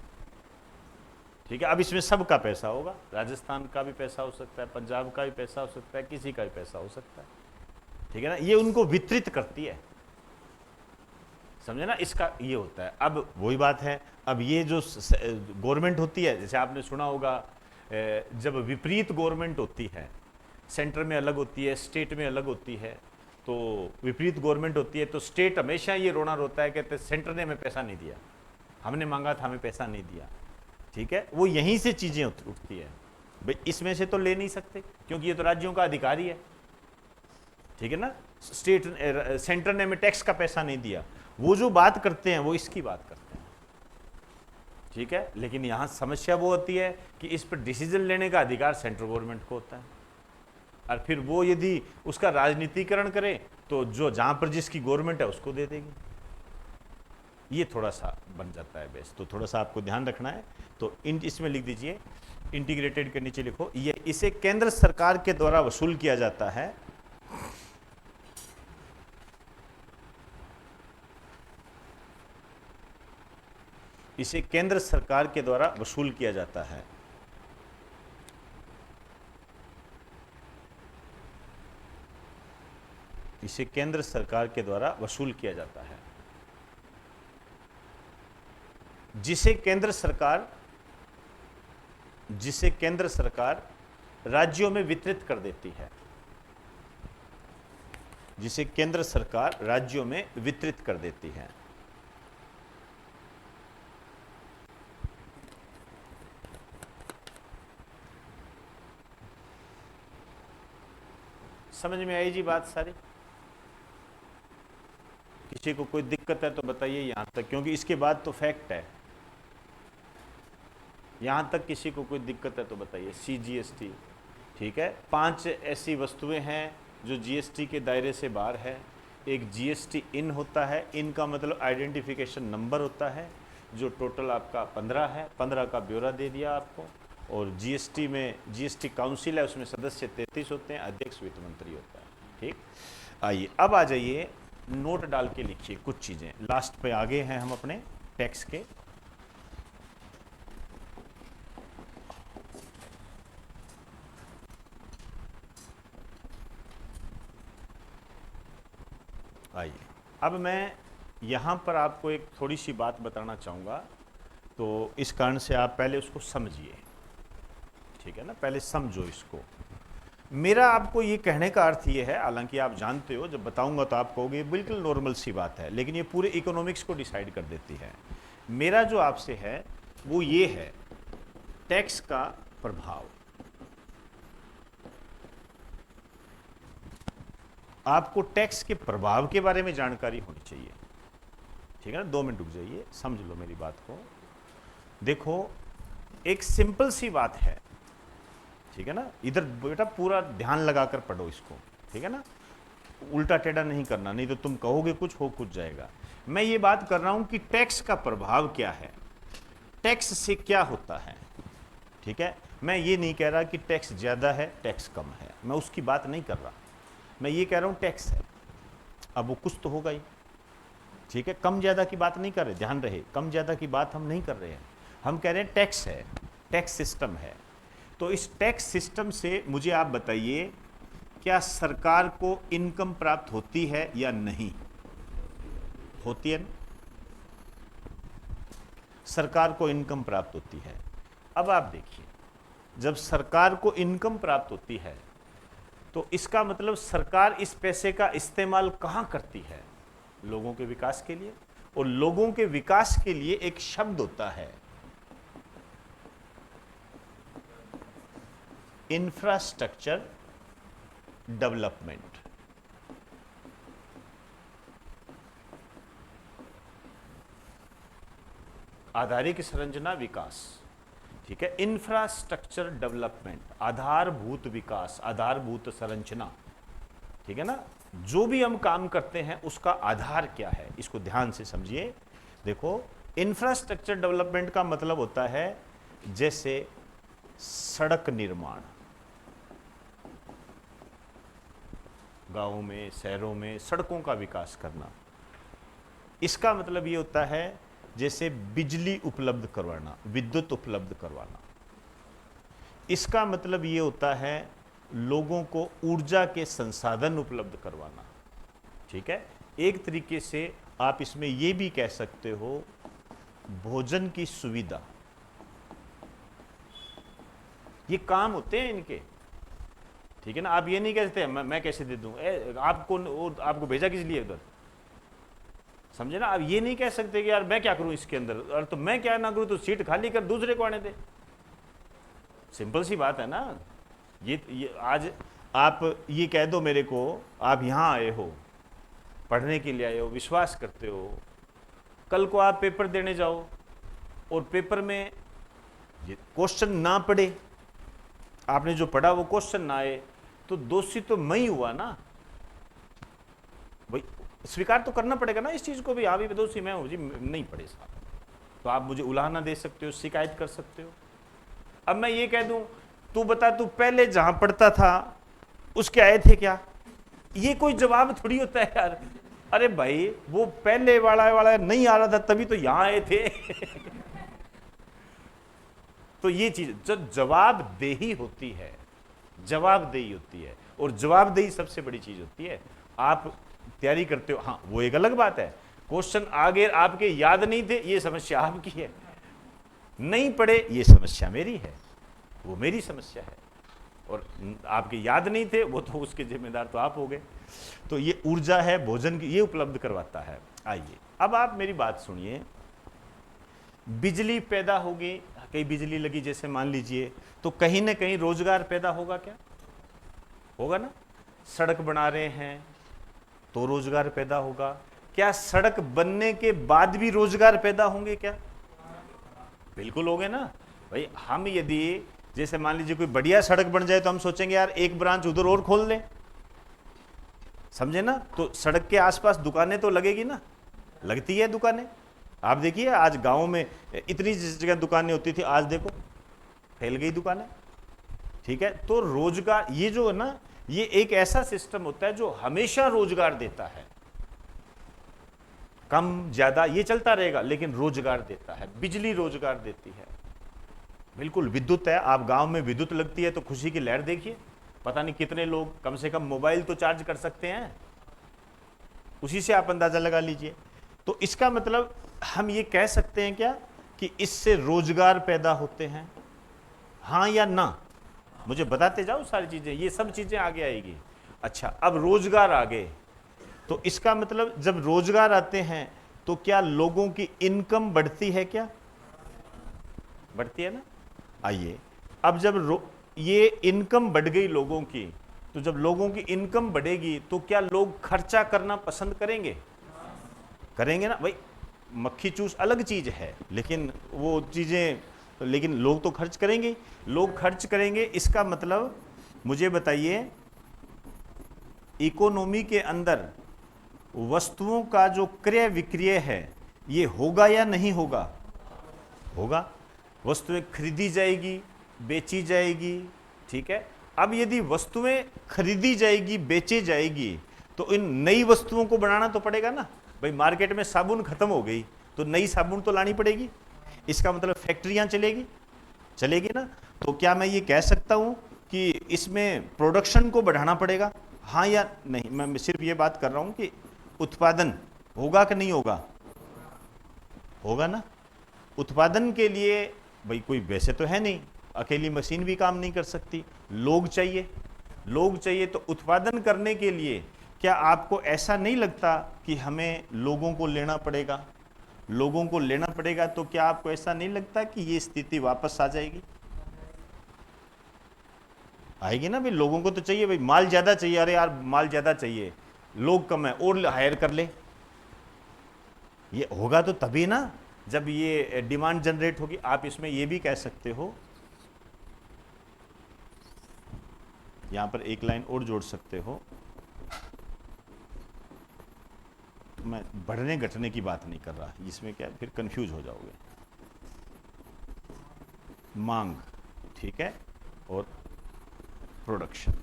ठीक है। अब इसमें सबका पैसा होगा, राजस्थान का भी पैसा हो सकता है, पंजाब का भी पैसा हो सकता है, किसी का भी पैसा हो सकता है। ठीक है ना, ये उनको वितरित करती है, समझे ना, इसका ये होता है। अब वही बात है, अब ये जो गवर्नमेंट होती है, जैसे आपने सुना होगा, जब विपरीत गवर्नमेंट होती है, सेंटर में अलग होती है, स्टेट में अलग होती है, तो विपरीत गवर्नमेंट होती है तो स्टेट हमेशा ये रोना रोता है, कहते सेंटर ने हमें पैसा नहीं दिया, हमने मांगा था, हमें पैसा नहीं दिया। ठीक है, वो यहीं से चीजें उठती है, भाई इसमें से तो ले नहीं सकते क्योंकि ये तो राज्यों का अधिकारी है। ठीक है ना, सेंटर ने हमें टैक्स का पैसा नहीं दिया, वो जो बात करते हैं वो इसकी बात करते हैं। ठीक है, लेकिन यहां समस्या वो होती है कि इस पर डिसीजन लेने का अधिकार सेंट्रल गवर्नमेंट को होता है, और फिर वो यदि उसका राजनीतिकरण करे तो जो जहां पर जिसकी गवर्नमेंट है उसको दे देगी। ये थोड़ा सा बन जाता है बेस, तो थोड़ा सा आपको ध्यान रखना है। तो इसमें लिख दीजिए, इंटीग्रेटेड के नीचे लिखो, ये इसे केंद्र सरकार के द्वारा वसूल किया जाता है। इसे केंद्र सरकार के द्वारा वसूल किया जाता है। इसे केंद्र सरकार के द्वारा वसूल किया जाता है, जिसे केंद्र सरकार राज्यों में वितरित कर देती है। जिसे केंद्र सरकार राज्यों में वितरित कर देती है। समझ में आई जी बात सारी? किसी को कोई दिक्कत है तो बताइए यहां तक, क्योंकि इसके बाद तो फैक्ट है। यहां तक किसी को कोई दिक्कत है तो बताइए। CGST, ठीक है, 5 ऐसी वस्तुएं हैं जो GST के दायरे से बाहर है। एक GST इन होता है, इन का मतलब आइडेंटिफिकेशन नंबर होता है, जो टोटल आपका 15 है, 15 का ब्यौरा दे दिया आपको। और GST में GST काउंसिल है, उसमें सदस्य 33 होते हैं, अध्यक्ष वित्त मंत्री होता है। ठीक, आइए अब आ जाइए, नोट डाल के लिखिए कुछ चीजें, लास्ट पे आगे हैं हम अपने टैक्स के। आइए, अब मैं यहां पर आपको एक थोड़ी सी बात बताना चाहूंगा, तो इस कारण से आप पहले उसको समझिए। ठीक है ना, पहले समझो इसको। मेरा आपको ये कहने का अर्थ ये है, हालांकि आप जानते हो, जब बताऊंगा तो आप कहोगे बिल्कुल नॉर्मल सी बात है, लेकिन ये पूरे इकोनॉमिक्स को डिसाइड कर देती है। मेरा जो आपसे है वो ये है, टैक्स का प्रभाव। आपको टैक्स के प्रभाव के बारे में जानकारी होनी चाहिए। ठीक है ना, 2 मिनट रुक जाइए, समझ लो मेरी बात को। देखो, एक सिंपल सी बात है, ठीक है ना, इधर बेटा पूरा ध्यान लगाकर पढ़ो इसको, ठीक है ना, उल्टा टेढ़ा नहीं करना, नहीं तो तुम कहोगे कुछ हो कुछ जाएगा। मैं ये बात कर रहा हूं कि टैक्स का प्रभाव क्या है, टैक्स से क्या होता है। ठीक है, मैं ये नहीं कह रहा कि टैक्स ज्यादा है टैक्स कम है, मैं उसकी बात नहीं कर रहा, मैं ये कह रहा हूं टैक्स है, अब वो कुछ तो होगा ही। ठीक है, कम ज्यादा की बात नहीं कर रहे, ध्यान रहे, कम ज्यादा की बात हम नहीं कर रहे हैं, हम कह रहे हैं टैक्स है, टैक्स सिस्टम है। तो इस टैक्स सिस्टम से मुझे आप बताइए, क्या सरकार को इनकम प्राप्त होती है या नहीं होती है? सरकार को इनकम प्राप्त होती है। अब आप देखिए, जब सरकार को इनकम प्राप्त होती है तो इसका मतलब सरकार इस पैसे का इस्तेमाल कहां करती है? लोगों के विकास के लिए। और लोगों के विकास के लिए एक शब्द होता है, इंफ्रास्ट्रक्चर डेवलपमेंट। आधारिक संरचना विकास, ठीक है। इंफ्रास्ट्रक्चर डेवलपमेंट, आधारभूत विकास, आधारभूत संरचना, ठीक है ना। जो भी हम काम करते हैं उसका आधार क्या है, इसको ध्यान से समझिए। देखो, इंफ्रास्ट्रक्चर डेवलपमेंट का मतलब होता है जैसे सड़क निर्माण, गांवों में, शहरों में सड़कों का विकास करना। इसका मतलब ये होता है जैसे बिजली उपलब्ध करवाना, विद्युत उपलब्ध करवाना। इसका मतलब ये होता है लोगों को ऊर्जा के संसाधन उपलब्ध करवाना, ठीक है। एक तरीके से आप इसमें ये भी कह सकते हो भोजन की सुविधा। ये काम होते हैं इनके, ठीक है ना। आप ये नहीं कहते मैं कैसे दे दूं, आपको भेजा किस लिए उधर, समझे ना। आप ये नहीं कह सकते कि यार मैं क्या करूं इसके अंदर, और तो मैं क्या ना करूं तो सीट खाली कर दूसरे को आने दे। सिंपल सी बात है ना। ये आज आप ये कह दो मेरे को, आप यहां आए हो, पढ़ने के लिए आए हो, विश्वास करते हो, कल को आप पेपर देने जाओ और पेपर में क्वेश्चन ना पढ़े, आपने जो पढ़ा वो क्वेश्चन ना आए, तो दोषी तो मैं ही हुआ ना भाई। स्वीकार तो करना पड़ेगा ना इस चीज को भी, हाँ भी दोषी मैं हूं जी, नहीं पढ़े साहब। तो आप मुझे उलाहना दे सकते हो, शिकायत कर सकते हो। अब मैं ये कह दूं तू बता, तू पहले जहां पढ़ता था उसके आए थे क्या, ये कोई जवाब थोड़ी होता है यार। अरे भाई वो पहले वाला नहीं आ रहा था तभी तो यहां आए थे। तो ये चीज जब जवाबदेही होती है, जवाबदेही होती है, और जवाबदेही सबसे बड़ी चीज होती है। आप तैयारी करते हो, हाँ वो एक अलग बात है, क्वेश्चन आगे आपके याद नहीं थे, ये समस्या आपकी है। नहीं पढ़े, ये समस्या मेरी है, वो मेरी समस्या है। और आपके याद नहीं थे, वो तो उसके जिम्मेदार तो आप हो गए। तो ये ऊर्जा है भोजन की, ये उपलब्ध करवाता है। आइए अब आप मेरी बात सुनिए। बिजली पैदा होगी, कहीं बिजली लगी जैसे मान लीजिए, तो कहीं ना कहीं रोजगार पैदा होगा, क्या होगा ना। सड़क बना रहे हैं तो रोजगार पैदा होगा। क्या सड़क बनने के बाद भी रोजगार पैदा होंगे क्या, बिल्कुल होंगे ना भाई। हम यदि जैसे मान लीजिए कोई बढ़िया सड़क बन जाए तो हम सोचेंगे यार एक ब्रांच उधर और खोल लें, समझे ना। तो सड़क के आसपास दुकानें तो लगेगी ना, लगती है दुकानें। आप देखिए आज गांव में इतनी जिस जगह दुकानें होती थी, आज देखो फैल गई दुकानें, ठीक है। तो रोजगार ये जो है ना, ये एक ऐसा सिस्टम होता है जो हमेशा रोजगार देता है, कम ज्यादा ये चलता रहेगा लेकिन रोजगार देता है। बिजली रोजगार देती है, बिल्कुल। विद्युत है, आप गांव में विद्युत लगती है तो खुशी की लहर देखिए, पता नहीं कितने लोग कम से कम मोबाइल तो चार्ज कर सकते हैं, उसी से आप अंदाजा लगा लीजिए। तो इसका मतलब हम ये कह सकते हैं क्या कि इससे रोजगार पैदा होते हैं, हाँ या ना। मुझे बताते जाओ सारी चीजें, ये सब चीजें आगे आएगी। अच्छा, अब रोजगार आ गए तो इसका मतलब जब रोजगार आते हैं तो क्या लोगों की इनकम बढ़ती है, क्या बढ़ती है ना। आइए अब जब ये इनकम बढ़ गई लोगों की, तो जब लोगों की इनकम बढ़ेगी तो क्या लोग खर्चा करना पसंद करेंगे, करेंगे ना भाई। मक्खी चूस अलग चीज है, लेकिन वो चीजें, लेकिन लोग तो खर्च करेंगे, लोग खर्च करेंगे। इसका मतलब मुझे बताइए, इकोनॉमी के अंदर वस्तुओं का जो क्रय विक्रय है ये होगा या नहीं होगा, होगा। वस्तुएं खरीदी जाएगी, बेची जाएगी, ठीक है। अब यदि वस्तुएं खरीदी जाएगी, बेची जाएगी, तो इन नई वस्तुओं को बनाना तो पड़ेगा ना भाई। मार्केट में साबुन खत्म हो गई तो नई साबुन तो लानी पड़ेगी, इसका मतलब फैक्ट्रियां चलेगी ना। तो क्या मैं ये कह सकता हूं कि इसमें प्रोडक्शन को बढ़ाना पड़ेगा, हाँ या नहीं। मैं सिर्फ ये बात कर रहा हूं कि उत्पादन होगा कि नहीं होगा, होगा ना। उत्पादन के लिए भाई कोई वैसे तो है नहीं, अकेली मशीन भी काम नहीं कर सकती, लोग चाहिए। तो उत्पादन करने के लिए क्या आपको ऐसा नहीं लगता कि हमें लोगों को लेना पड़ेगा, लोगों को लेना पड़ेगा। तो क्या आपको ऐसा नहीं लगता कि ये स्थिति वापस आ जाएगी, आएगी ना भाई। लोगों को तो चाहिए भाई, माल ज्यादा चाहिए, अरे यार माल ज्यादा चाहिए, लोग कम है और हायर कर ले, ये होगा तो तभी ना। जब ये डिमांड जनरेट होगी, आप इसमें ये भी कह सकते हो, यहां पर एक लाइन और जोड़ सकते हो, मैं बढ़ने घटने की बात नहीं कर रहा, इसमें क्या है फिर कंफ्यूज हो जाओगे। मांग, ठीक है, और प्रोडक्शन।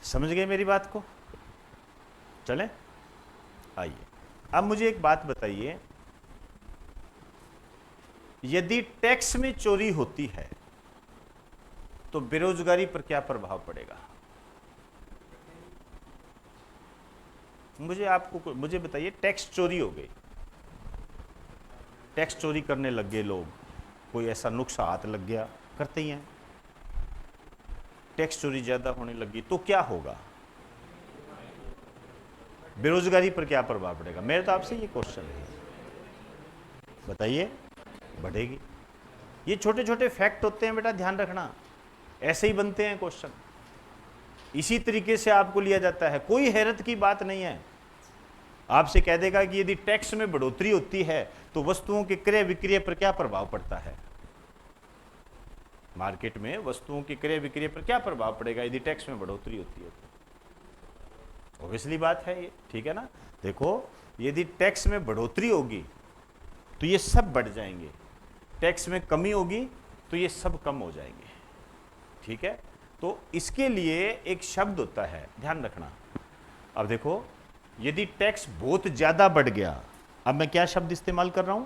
समझ गए मेरी बात को? चलें, आइए अब मुझे एक बात बताइए, यदि टैक्स में चोरी होती है तो बेरोजगारी पर क्या प्रभाव पड़ेगा? मुझे बताइए, टैक्स चोरी हो गई, टैक्स चोरी करने लग गए लोग, कोई ऐसा नुक्सा हाथ लग गया, करते ही हैं, टैक्स चोरी ज्यादा होने लगी तो क्या होगा? बेरोजगारी पर क्या प्रभाव पड़ेगा? मेरे तो आपसे ये क्वेश्चन है, बताइए। बढ़ेगी। ये छोटे छोटे फैक्ट होते हैं बेटा, ध्यान रखना, ऐसे ही बनते हैं क्वेश्चन, इसी तरीके से आपको लिया जाता है, कोई हैरत की बात नहीं है। आपसे कह देगा कि यदि टैक्स में बढ़ोतरी होती है तो वस्तुओं के क्रय विक्रय पर क्या प्रभाव पड़ता है, मार्केट में वस्तुओं के क्रय विक्रय पर क्या प्रभाव पड़ेगा यदि टैक्स में बढ़ोतरी होती है? तो ऑब्वियसली बात है ये, ठीक है ना। देखो, यदि टैक्स में बढ़ोतरी होगी तो ये सब बढ़ जाएंगे, टैक्स में कमी होगी तो ये सब कम हो जाएंगे, ठीक है। तो इसके लिए एक शब्द होता है, ध्यान रखना। अब देखो, यदि टैक्स बहुत ज्यादा बढ़ गया, अब मैं क्या शब्द इस्तेमाल कर रहा हूं?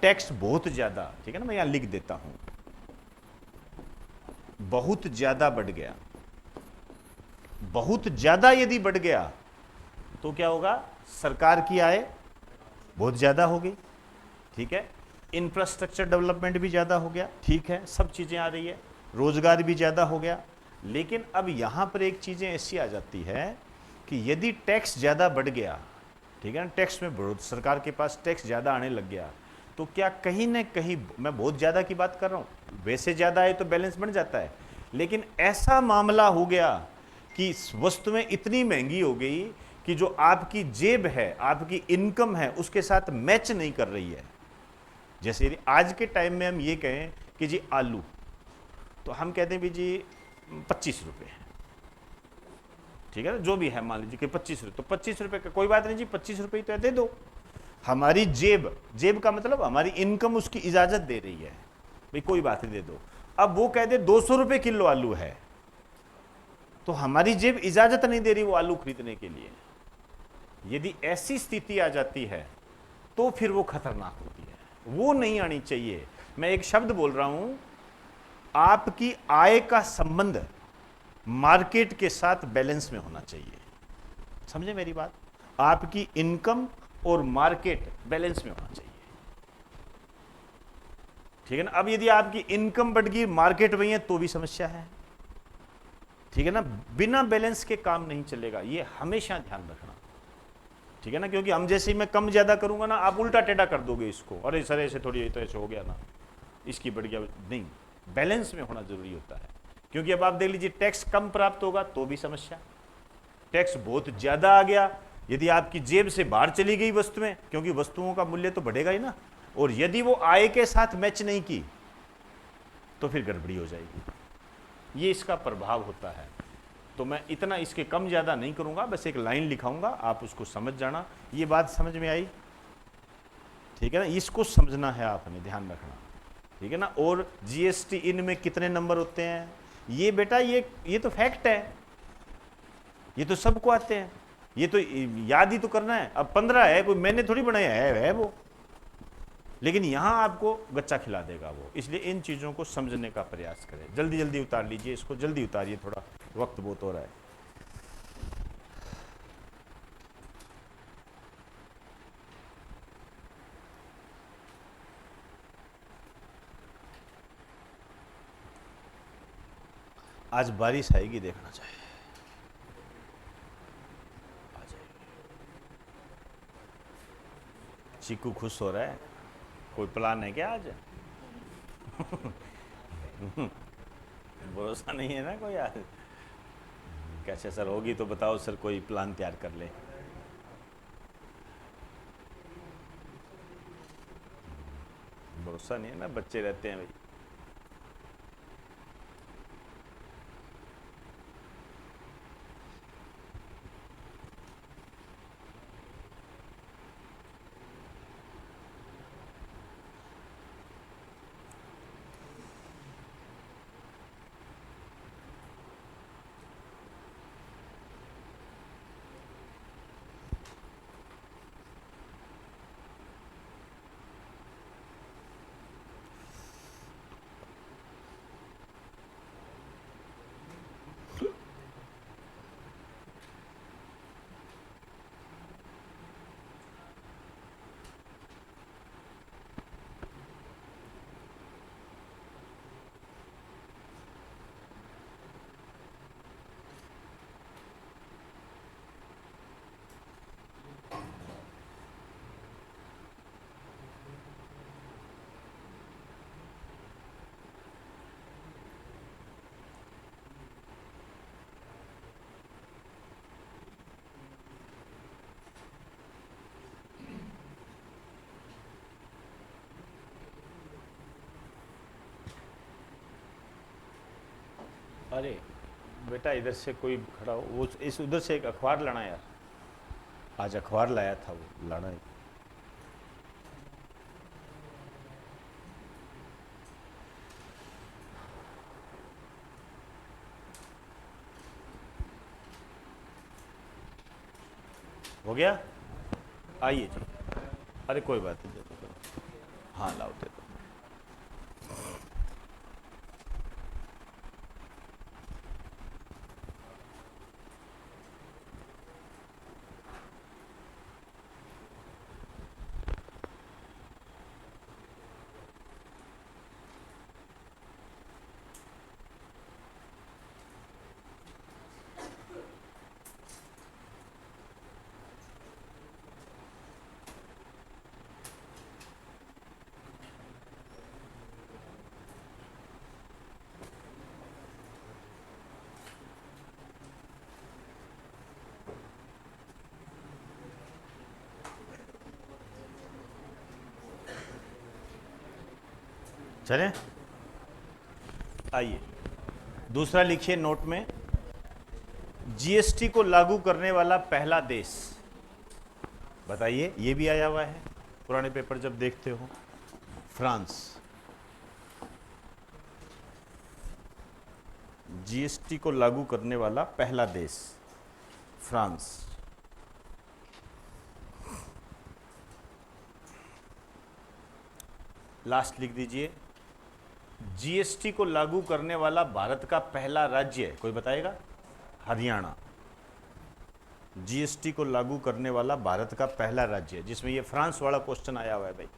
टैक्स बहुत ज्यादा, ठीक है ना, मैं यहां लिख देता हूं, बहुत ज्यादा बढ़ गया। बहुत ज्यादा यदि बढ़ गया तो क्या होगा? सरकार की आय बहुत ज्यादा होगी, ठीक है, इंफ्रास्ट्रक्चर डेवलपमेंट भी ज्यादा हो गया, ठीक है, सब चीजें आ रही है, रोजगार भी ज्यादा हो गया। लेकिन अब यहां पर एक चीजें ऐसी आ जाती है कि यदि टैक्स ज्यादा बढ़ गया, ठीक है ना, टैक्स में सरकार के पास टैक्स ज्यादा आने लग गया, तो क्या कहीं ना कहीं, मैं बहुत ज्यादा की बात कर रहा हूं, वैसे ज्यादा है तो बैलेंस बन जाता है, लेकिन ऐसा मामला हो गया कि वस्तुएं इतनी महंगी हो गई कि जो आपकी जेब है, आपकी इनकम है, उसके साथ मैच नहीं कर रही है। जैसे यदि आज के टाइम में हम ये कहें कि जी आलू, तो हम कहते हैं भी जी 25 रुपये, ठीक है ना, जो भी है, मान लीजिए कि 25 रुपये, तो 25 रुपये का कोई बात नहीं जी, 25 रुपये तो दे दो। हमारी जेब, जेब का मतलब हमारी इनकम उसकी इजाजत दे रही है, भाई कोई बात नहीं, दे दो। अब वो कह दे 200 रुपये किलो आलू है, तो हमारी जेब इजाजत नहीं दे रही वो आलू खरीदने के लिए। यदि ऐसी स्थिति आ जाती है तो फिर वो खतरनाक होती है, वो नहीं आनी चाहिए। मैं एक शब्द बोल रहा हूं, आपकी आय का संबंध मार्केट के साथ बैलेंस में होना चाहिए, समझे मेरी बात? आपकी इनकम और मार्केट बैलेंस में होना चाहिए, ठीक है ना। अब यदि आपकी इनकम बढ़ गई, मार्केट वही है, तो भी समस्या है, ठीक है ना। बिना बैलेंस के काम नहीं चलेगा, ये हमेशा ध्यान रखना, ठीक है ना। क्योंकि हम जैसे ही मैं कम ज्यादा करूंगा ना, आप उल्टा टेढ़ा कर दोगे इसको, अरे सर ऐसे थोड़ी, तो ऐसे हो गया ना, इसकी बढ़ गया, नहीं, बैलेंस में होना जरूरी होता है। क्योंकि अब आप देख लीजिए, टैक्स कम प्राप्त होगा तो भी समस्या, टैक्स बहुत ज्यादा आ गया, यदि आपकी जेब से बाहर चली गई वस्तुएं, क्योंकि वस्तुओं का मूल्य तो बढ़ेगा ही ना, और यदि वो आय के साथ मैच नहीं की तो फिर गड़बड़ी हो जाएगी, ये इसका प्रभाव होता है। तो मैं इतना इसके कम ज्यादा नहीं करूंगा, बस एक लाइन लिखाऊंगा, आप उसको समझ जाना। ये बात समझ में आई, ठीक है ना, इसको समझना है आपने, ध्यान रखना, ठीक है ना। और जीएसटी इन में कितने नंबर होते हैं, ये बेटा ये तो फैक्ट है, ये तो सबको आते हैं, ये तो याद ही तो करना है। अब 15 है, कोई मैंने थोड़ी बनाया है वो, लेकिन यहां आपको गच्चा खिला देगा वो, इसलिए इन चीजों को समझने का प्रयास करें। जल्दी जल्दी उतार लीजिए इसको, जल्दी उतारिए, थोड़ा वक्त बहुत हो रहा है। आज बारिश आएगी, देखना चाहिए, आ जाएगी। चीकू खुश हो रहा है, कोई प्लान है क्या आज? भरोसा नहीं है ना कोई आज, कैसे सर होगी तो बताओ सर, कोई प्लान तैयार कर ले। भरोसा नहीं है ना, बच्चे रहते हैं भाई। अरे बेटा, इधर से कोई खड़ा हो, वो इस उधर से एक अखबार लाना यार। आज अखबार लाया था, वो लाना है। हो गया, आइए जी। अरे कोई बात नहीं, दे दो। हाँ लाओ, दे दो। चलें, आइए। दूसरा लिखिए नोट में, जीएसटी को लागू करने वाला पहला देश बताइए। ये भी आया हुआ है पुराने पेपर जब देखते हो। फ्रांस। जीएसटी को लागू करने वाला पहला देश फ्रांस। लास्ट लिख दीजिए, जीएसटी को लागू करने वाला भारत का पहला राज्य कोई बताएगा? हरियाणा। जीएसटी को लागू करने वाला भारत का पहला राज्य, जिसमें ये फ्रांस वाला क्वेश्चन आया हुआ है भाई।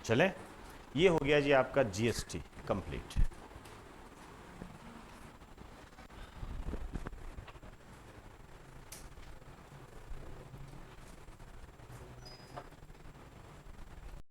चले, ये हो गया जी आपका जीएसटी कंप्लीट।